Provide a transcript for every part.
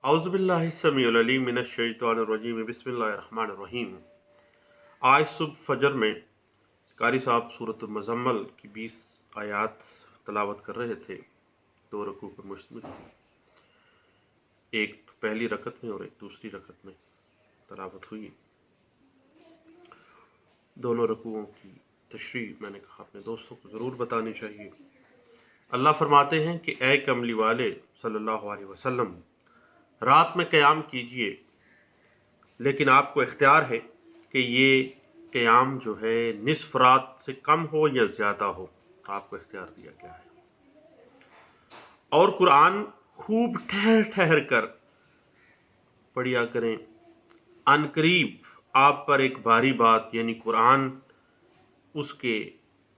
औज़ुबिल्लाहिस्समीउल अलीम मिनश्शैतानिर्रजीम बिस्मिल्लाहिर्रहमानिर्रहीम। आज सुबह फजर में कारी साहब सूरत मुज़म्मल की 20 आयात तलावत कर रहे थे। 2 रकू पर मुश्तमिल थी, एक पहली रकत में और एक दूसरी रकत में तलावत हुई। दोनों रकूओं की तशरीह मैंने कहा अपने दोस्तों को ज़रूर बतानी चाहिए। अल्लाह फरमाते हैं कि ऐ कमली वाले सल्लल्लाहु अलैहि वसल्लम, रात में क़याम कीजिए, लेकिन आपको इख्तियार है कि ये क़याम जो है निस्फ़ रात से कम हो या ज़्यादा हो, आपको इख्तियार दिया गया है। और कुरान खूब ठहर ठहर कर पढ़िया करें। अनकरीब आप पर एक भारी बात यानी कुरान, उसके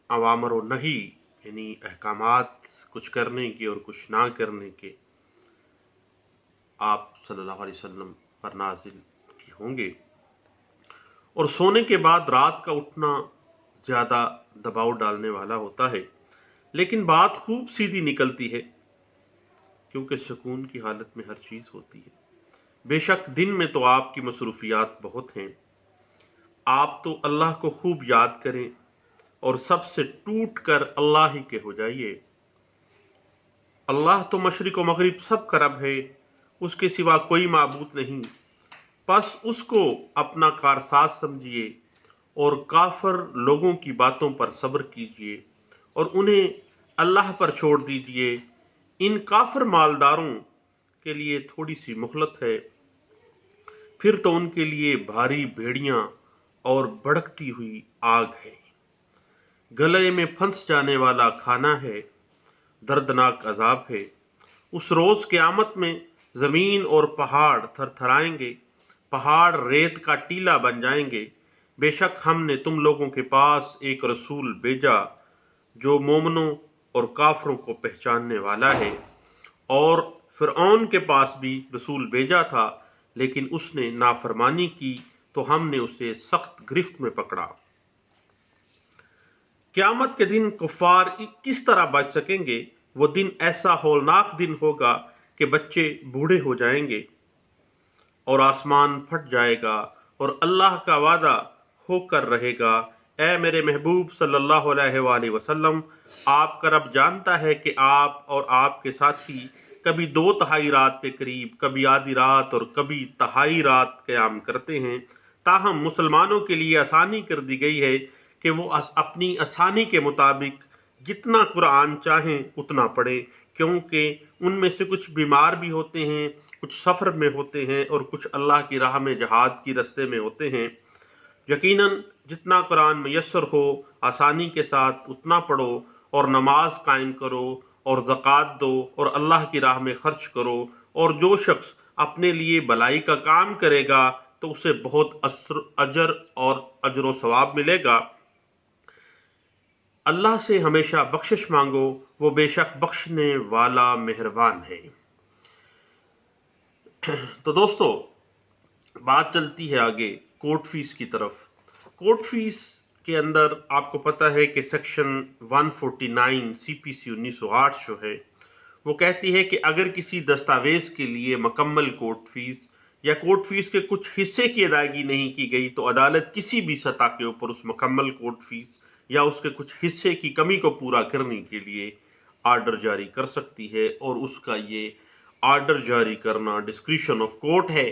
अवामर व नही यानी अहकामात कुछ करने के और कुछ ना करने के आप सल्लल्लाहु अलैहि वसल्लम पर नाजिल की होंगे। और सोने के बाद रात का उठना ज़्यादा दबाव डालने वाला होता है, लेकिन बात खूब सीधी निकलती है क्योंकि सुकून की हालत में हर चीज़ होती है। बेशक दिन में तो आपकी मसरूफियात बहुत हैं, आप तो अल्लाह को खूब याद करें और सबसे टूट कर अल्लाह ही के हो जाइए। अल्लाह तो मशरिक व मगरिब सब का रब है, उसके सिवा कोई माबूद नहीं। बस उसको अपना कारसाज समझिए और काफिर लोगों की बातों पर सब्र कीजिए और उन्हें अल्लाह पर छोड़ दीजिए। इन काफिर मालदारों के लिए थोड़ी सी मोहलत है, फिर तो उनके लिए भारी भेड़ियां और भड़कती हुई आग है। गले में फंस जाने वाला खाना है, दर्दनाक अजाब है। उस रोज क़यामत में ज़मीन और पहाड़ थरथराएंगे, पहाड़ रेत का टीला बन जाएंगे। बेशक हमने तुम लोगों के पास एक रसूल भेजा जो मोमिनों और काफिरों को पहचानने वाला है। और फ़िरऔन के पास भी रसूल भेजा था, लेकिन उसने नाफरमानी की तो हमने उसे सख्त गिरफ्त में पकड़ा। क़यामत के दिन कुफ़ार किस तरह बच सकेंगे? वो दिन ऐसा हौलनाक दिन होगा कि बच्चे बूढ़े हो जाएंगे और आसमान फट जाएगा और अल्लाह का वादा होकर रहेगा, ऐ मेरे महबूब सल्लल्लाहु अलैहि वसल्लम, आपका रब जानता है कि आप और आपके साथी कभी 2/3 रात के करीब, कभी आधी रात और कभी तिहाई रात क़याम करते हैं। ताहम मुसलमानों के लिए आसानी कर दी गई है कि वो अपनी आसानी के मुताबिक जितना कुरान चाहें उतना पढ़ें, क्योंकि उनमें से कुछ बीमार भी होते हैं, कुछ सफ़र में होते हैं और कुछ अल्लाह की राह में जहाद की रास्ते में होते हैं। यकीनन जितना कुरान मयस्सर हो आसानी के साथ उतना पढ़ो और नमाज कायम करो और ज़कात दो और अल्लाह की राह में खर्च करो। और जो शख्स अपने लिए भलाई का काम करेगा तो उसे बहुत अजर और अजर व सवाब मिलेगा। अल्लाह से हमेशा बख्शिश मांगो, वो बेशक बख्शने वाला मेहरबान है। तो दोस्तों, बात चलती है आगे कोर्ट फीस की तरफ। कोर्ट फीस के अंदर आपको पता है कि सेक्शन 149 CPC 1908 जो है वो कहती है कि अगर किसी दस्तावेज के लिए मुकम्मल कोर्ट फीस या कोर्ट फीस के कुछ हिस्से की अदायगी नहीं की गई तो अदालत किसी भी सतह के ऊपर उस मुकम्मल कोर्ट फीस या उसके कुछ हिस्से की कमी को पूरा करने के लिए आर्डर जारी कर सकती है। और उसका ये आर्डर जारी करना डिस्क्रिशन ऑफ कोर्ट है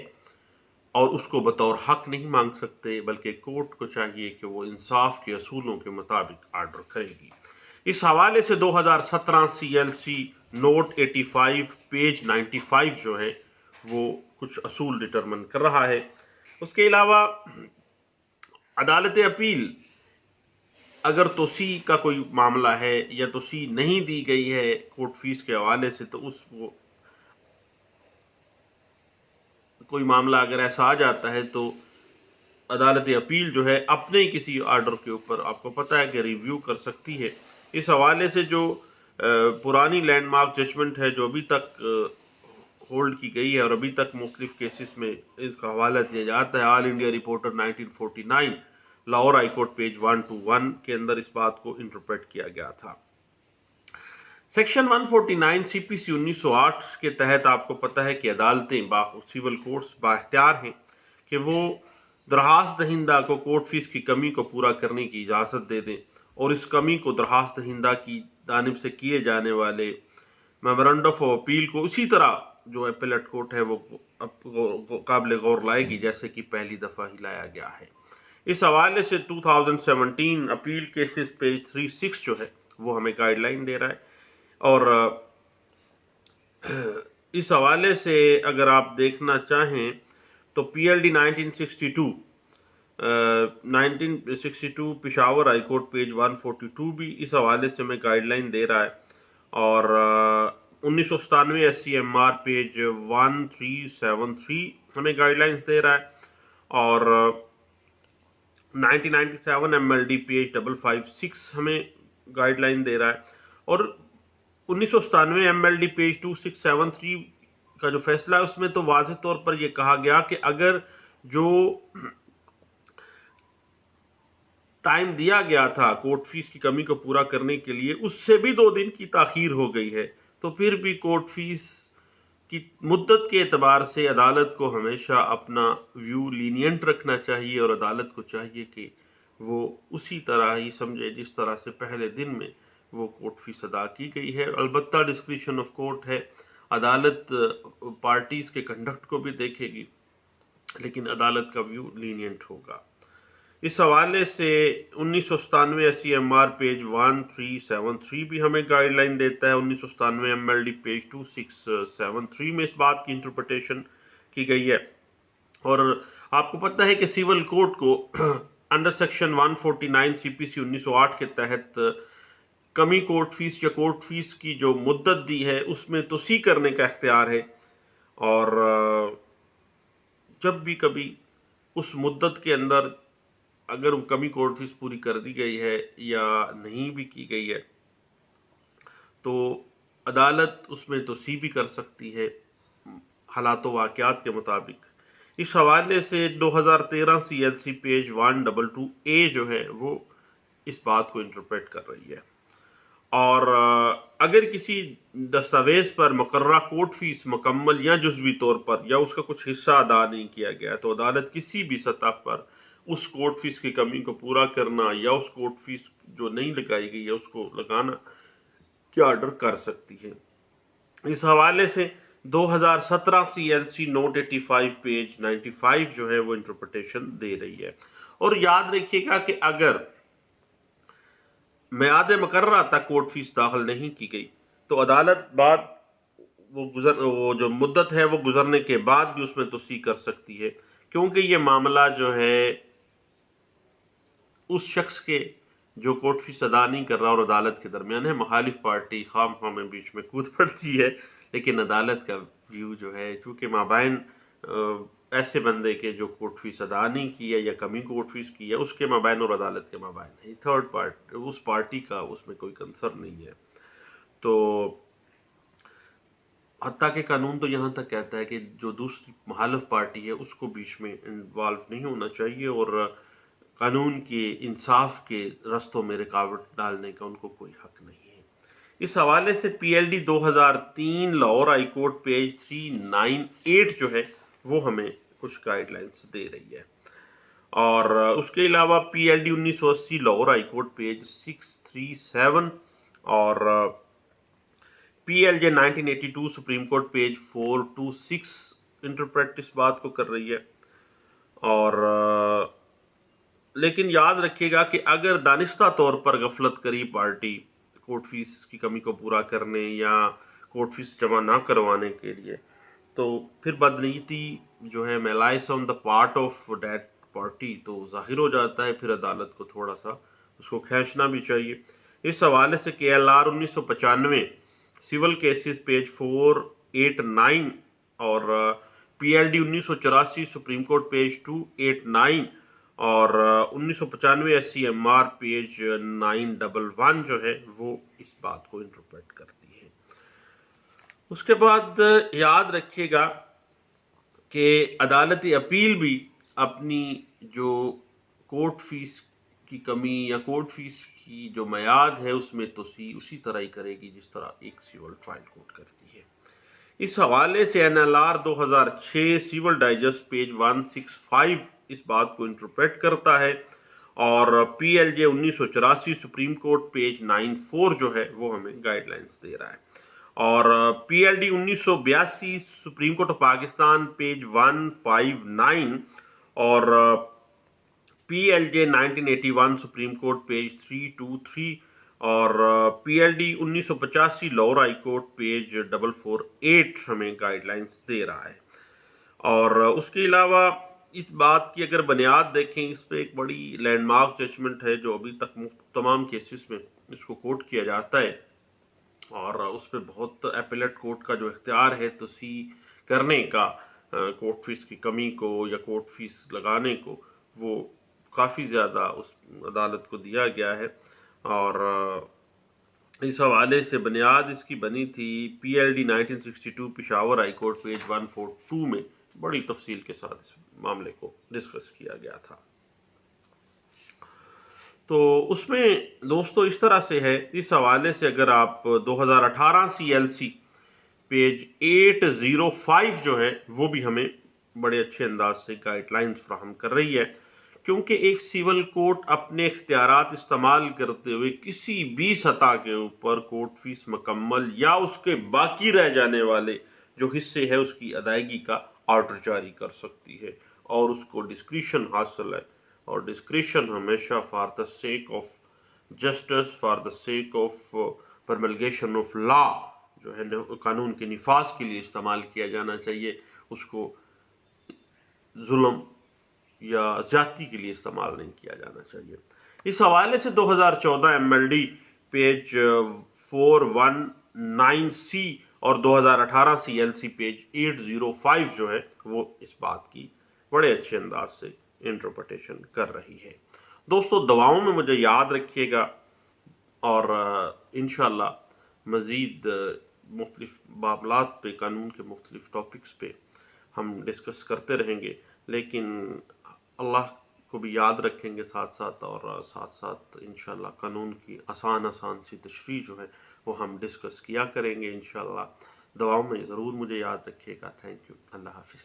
और उसको बतौर हक नहीं मांग सकते, बल्कि कोर्ट को चाहिए कि वो इंसाफ के असूलों के मुताबिक आर्डर करेगी। इस हवाले से 2017 CLC नोट 85 पेज 95 जो है वो कुछ असूल डिटरमिन कर रहा है। उसके अलावा अदालत अपील अगर तोसी का कोई मामला है या तोसी नहीं दी गई है कोर्ट फीस के हवाले से, तो उस वो कोई मामला अगर ऐसा आ जाता है तो अदालत अपील जो है अपने किसी आर्डर के ऊपर आपको पता है कि रिव्यू कर सकती है। इस हवाले से जो पुरानी लैंडमार्क जजमेंट है जो अभी तक होल्ड की गई है और अभी तक मुख्तलिफ केसेस में इसका हवाला दिया जाता है, all India reporter 1949 Lahore high court page 121 के अंदर इस बात को इंटरप्रेट किया गया था। सेक्शन 149 CPC 1908 के तहत आपको पता है कि अदालतें सिविल कोर्ट्स बाख्तियार हैं कि वो दरखास्त दहिंदा को कोर्ट फीस की कमी को पूरा करने की इजाज़त दे दें और इस कमी को दरखास्त दहिंदा की जानिब से किए जाने वाले मेमोरेंडम ऑफ अपील को उसी तरह जो एपेलेट कोर्ट है वो काबिल गौर लाएगी जैसे कि पहली दफ़ा ही लाया गया है। इस हवाले से 2017 अपील केसेस पेज 36 जो है वो हमें गाइडलाइन दे रहा है। और इस हवाले से अगर आप देखना चाहें तो PLD 1962 Peshawar high court page 142 भी इस हवाले से हमें गाइडलाइन दे रहा है। और 1997 SCMR पेज 1373 हमें गाइडलाइंस दे रहा है। और 1997 MLD पेज 556 हमें गाइडलाइन दे रहा है। और 1997 MLD पेज 2673 का जो फैसला है उसमें तो वाज़ेह तौर पर यह कहा गया कि अगर जो टाइम दिया गया था कोर्ट फीस की कमी को पूरा करने के लिए उससे भी 2 दिन की ताख़ीर हो गई है तो फिर भी कोर्ट फीस की मुद्दत के एतबार से अदालत को हमेशा अपना व्यू लीनियंट रखना चाहिए और अदालत को चाहिए कि वो उसी तरह ही समझे जिस तरह से पहले दिन में वो कोर्ट फीस अदा की गई है। अलबत्ता डिस्क्रिप्शन ऑफ कोर्ट है, अदालत पार्टीज के कंडक्ट को भी देखेगी लेकिन अदालत का व्यू लीनियंट होगा। इस हवाले से 1997 SCMR पेज 1373 भी हमें गाइडलाइन देता है। 1997 MLD पेज 2673 में इस बात की इंटरप्रिटेशन की गई है। और आपको पता है कि सिविल कोर्ट को अंडर सेक्शन 149 CPC 1908 के तहत कमी कोर्ट फीस या कोर्ट फीस की जो मुद्दत दी है उसमें तोसी करने का इख्तियार है। और जब भी कभी उस मुद्दत के अंदर अगर कमी कोर्ट फीस पूरी कर दी गई है या नहीं भी की गई है तो अदालत उसमें तोसी भी कर सकती है हालात वाक़यात के मुताबिक। इस हवाले से 2013 CLC पेज 122A जो है वो इस बात को इंटरप्रेट कर रही है। और अगर किसी दस्तावेज पर मुकर्ररा कोर्ट फीस मुकम्मल या जुज़वी तौर पर या उसका कुछ हिस्सा अदा नहीं किया गया तो अदालत किसी भी सतह पर उस कोर्ट फीस की कमी को पूरा करना या उस कोर्ट फीस जो नहीं लगाई गई है उसको लगाना के ऑर्डर कर सकती है। इस हवाले से 2017 CLC नोट 85 पेज 95 जो है वो इंटरप्रिटेशन दे रही है। और याद रखिएगा कि अगर मियाद मुकर्ररा तक कोर्ट फीस दाखिल नहीं की गई तो अदालत बाद वो जो मुद्दत है वो गुजरने के बाद भी उसमें तोसी कर सकती है, क्योंकि ये मामला जो है उस शख्स के जो कोर्ट फीस अदा नहीं कर रहा और अदालत के दरमियान है। मुखालिफ पार्टी खाम में बीच में कूद पड़ती है लेकिन अदालत का व्यू जो है चूँकि माबैन ऐसे बंदे के जो कोर्ट फीस अदा नहीं की है या कमी कोर्ट फीस की है उसके माबैन और अदालत के माबैन है, थर्ड पार्टी उस पार्टी का उसमें कोई कंसर्न नहीं है। तो हत्ता के कानून तो यहाँ तक कहता है कि जो दूसरी मुखालिफ पार्टी है उसको बीच में इन्वॉल्व नहीं होना चाहिए और कानून के इंसाफ के रस्तों में रुकावट डालने का उनको कोई हक नहीं है। इस हवाले से PLD 2003 Lahore high court page 398 जो है वो हमें कुछ गाइडलाइंस दे रही है। और उसके अलावा PLD 1980 Lahore high court page 637 और PLJ 1982 supreme court page 426 interpret इस बात को कर रही है। और लेकिन याद रखिएगा कि अगर दानिस्ता तौर पर गफलत करी पार्टी कोर्ट फीस की कमी को पूरा करने या कोर्ट फीस जमा ना करवाने के लिए तो फिर बदनीयती जो है malice on the part of that party तो जाहिर हो जाता है, फिर अदालत को थोड़ा सा उसको खींचना भी चाहिए। इस हवाले से KLR 1995 सिविल केसेस पेज 489 और PLD 1984 सुप्रीम कोर्ट पेज 289 और 1995 SCMR पेज 911 जो है वो इस बात को इंटरप्रेट करती है। उसके बाद याद रखिएगा कि अदालती अपील भी अपनी जो कोर्ट फीस की कमी या कोर्ट फीस کی جو میعاد ہے اس میں توسیع اسی طرح ہی کرے گی جس طرح ایک سول ٹرائل کورٹ کرتی ہے۔ اس حوالے سے NLR 2006 سیول ڈائجسٹ پیج 165 اس بات کو انٹرپریٹ کرتا ہے، اور PLJ 1984 سپریم کورٹ پیج 94 جو ہے وہ ہمیں گائیڈ لائنز دے رہا ہے، اور PLD 1982 supreme court of Pakistan page 159 اور PLJ 1981 سپریم کورٹ پیج 323 اور PLD 1985 Lahore high court page 448 ہمیں گائیڈ لائنز دے رہا ہے۔ اور اس کے علاوہ اس بات کی اگر بنیاد دیکھیں، اس پہ ایک بڑی لینڈ مارک ججمنٹ ہے جو ابھی تک تمام کیسز میں اس کو کوٹ کیا جاتا ہے، اور اس پہ بہت ایپیلیٹ کورٹ کا جو اختیار ہے توسیع کرنے کا کورٹ فیس کی کمی کو یا کورٹ فیس لگانے کو، وہ کافی زیادہ اس عدالت کو دیا گیا ہے، اور اس حوالے سے بنیاد اس کی بنی تھی PLD 1962 Peshawar high court page 142 میں بڑی تفصیل کے ساتھ اس معاملے کو ڈسکس کیا گیا تھا۔ تو اس میں دوستو اس طرح سے ہے، اس حوالے سے اگر آپ 2018 CLC پیج 805 جو ہے وہ بھی ہمیں بڑے اچھے انداز سے گائیڈ لائنز فراہم کر رہی ہے، کیونکہ ایک سیول کورٹ اپنے اختیارات استعمال کرتے ہوئے کسی بھی سطح کے اوپر کورٹ فیس مکمل یا اس کے باقی رہ جانے والے جو حصے ہے اس کی ادائیگی کا آرڈر جاری کر سکتی ہے، اور اس کو ڈسکریشن حاصل ہے، اور ڈسکریشن ہمیشہ for the sake of justice, for the sake of promulgation of law جو ہے قانون کے نفاذ کے لیے استعمال کیا جانا چاہیے، اس کو ظلم یا زیادتی کے لیے استعمال نہیں کیا جانا چاہیے۔ اس حوالے سے 2014 MLD پیج 419C اور 2018 CLC پیج 805 جو ہے وہ اس بات کی بڑے اچھے انداز سے انٹرپریٹیشن کر رہی ہے۔ دوستو دعاؤں میں مجھے یاد رکھیے گا، اور انشاءاللہ مزید مختلف معاملات پہ، قانون کے مختلف ٹاپکس پہ ہم ڈسکس کرتے رہیں گے، لیکن اللہ کو بھی یاد رکھیں گے ساتھ ساتھ، اور ساتھ ساتھ انشاءاللہ قانون کی آسان سی تشریح جو ہے وہ ہم ڈسکس کیا کریں گے انشاءاللہ۔ دعاؤں میں ضرور مجھے یاد رکھیے گا۔ تھینک یو، اللہ حافظ۔